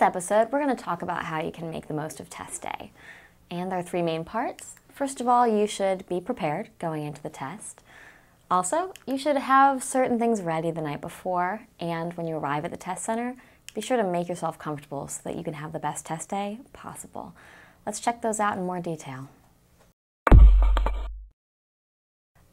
episode, we're going to talk about how you can make the most of test day. And there are three main parts. First of all, you should be prepared going into the test. Also, you should have certain things ready the night before, and when you arrive at the test center, be sure to make yourself comfortable so that you can have the best test day possible. Let's check those out in more detail.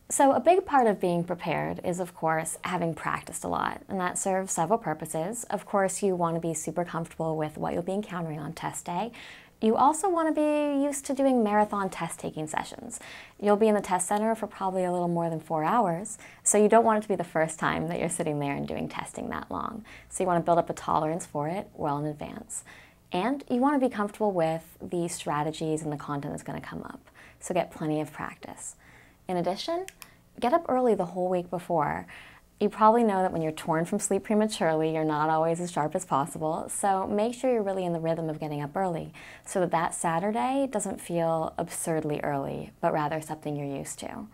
So a big part of being prepared is, of course, having practiced a lot, and that serves several purposes. Of course, you want to be super comfortable with what you'll be encountering on test day. You also want to be used to doing marathon test-taking sessions. You'll be in the test center for probably a little more than 4 hours, so you don't want it to be the first time that you're sitting there and doing testing that long. So you want to build up a tolerance for it well in advance. And you want to be comfortable with the strategies and the content that's going to come up, so get plenty of practice. In addition, get up early the whole week before. You probably know that when you're torn from sleep prematurely, you're not always as sharp as possible, so make sure you're really in the rhythm of getting up early so that Saturday doesn't feel absurdly early, but rather something you're used to.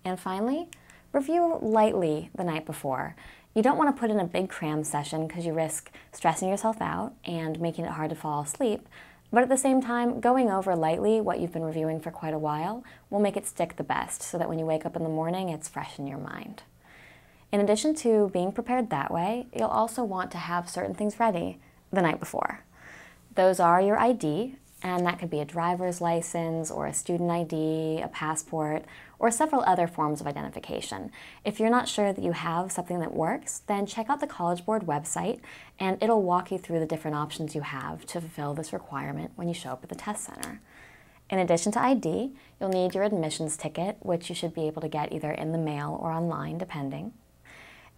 And finally, review lightly the night before. You don't want to put in a big cram session because you risk stressing yourself out and making it hard to fall asleep, but at the same time, going over lightly what you've been reviewing for quite a while will make it stick the best so that when you wake up in the morning, it's fresh in your mind. In addition to being prepared that way, you'll also want to have certain things ready the night before. Those are your ID, and that could be a driver's license or a student ID, a passport, or several other forms of identification. If you're not sure that you have something that works, then check out the College Board website, and it'll walk you through the different options you have to fulfill this requirement when you show up at the test center. In addition to ID, you'll need your admissions ticket, which you should be able to get either in the mail or online, depending.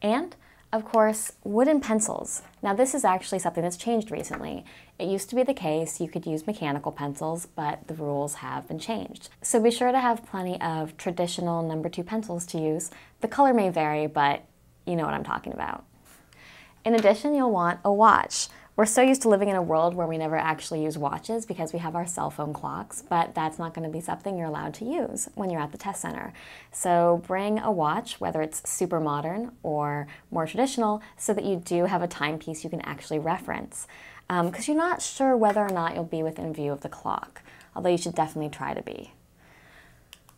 And, of course, wooden pencils. Now this is actually something that's changed recently. It used to be the case you could use mechanical pencils, but the rules have been changed. So be sure to have plenty of traditional number 2 pencils to use. The color may vary, but you know what I'm talking about. In addition, you'll want a watch. We're so used to living in a world where we never actually use watches because we have our cell phone clocks, but that's not going to be something you're allowed to use when you're at the test center. So bring a watch, whether it's super modern or more traditional, so that you do have a timepiece you can actually reference. Because you're not sure whether or not you'll be within view of the clock, although you should definitely try to be.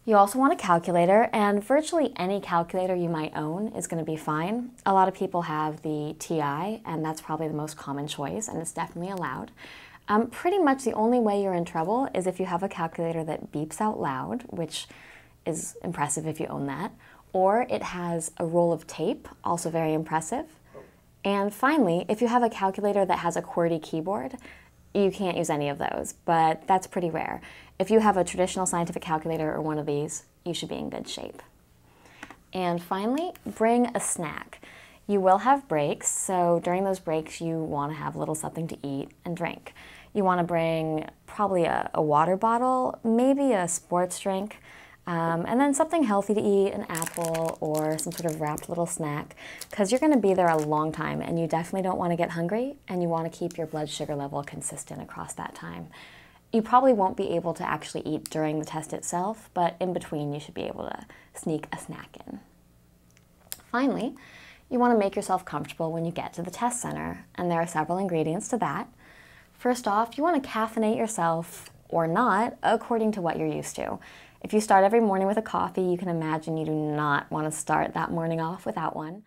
You also want a calculator, and virtually any calculator you might own is going to be fine. A lot of people have the TI, and that's probably the most common choice, and it's definitely allowed. Pretty much the only way you're in trouble is if you have a calculator that beeps out loud, which is impressive if you own that, or it has a roll of tape, also very impressive. And finally, if you have a calculator that has a QWERTY keyboard, you can't use any of those, but that's pretty rare. If you have a traditional scientific calculator or one of these, you should be in good shape. And finally, bring a snack. You will have breaks, so during those breaks you want to have a little something to eat and drink. You want to bring probably a water bottle, maybe a sports drink, and then something healthy to eat, an apple or some sort of wrapped little snack, because you're going to be there a long time and you definitely don't want to get hungry, and you want to keep your blood sugar level consistent across that time. You probably won't be able to actually eat during the test itself, but in between you should be able to sneak a snack in. Finally, you want to make yourself comfortable when you get to the test center, and there are several ingredients to that. First off, you want to caffeinate yourself, or not, according to what you're used to. If you start every morning with a coffee, you can imagine you do not want to start that morning off without one.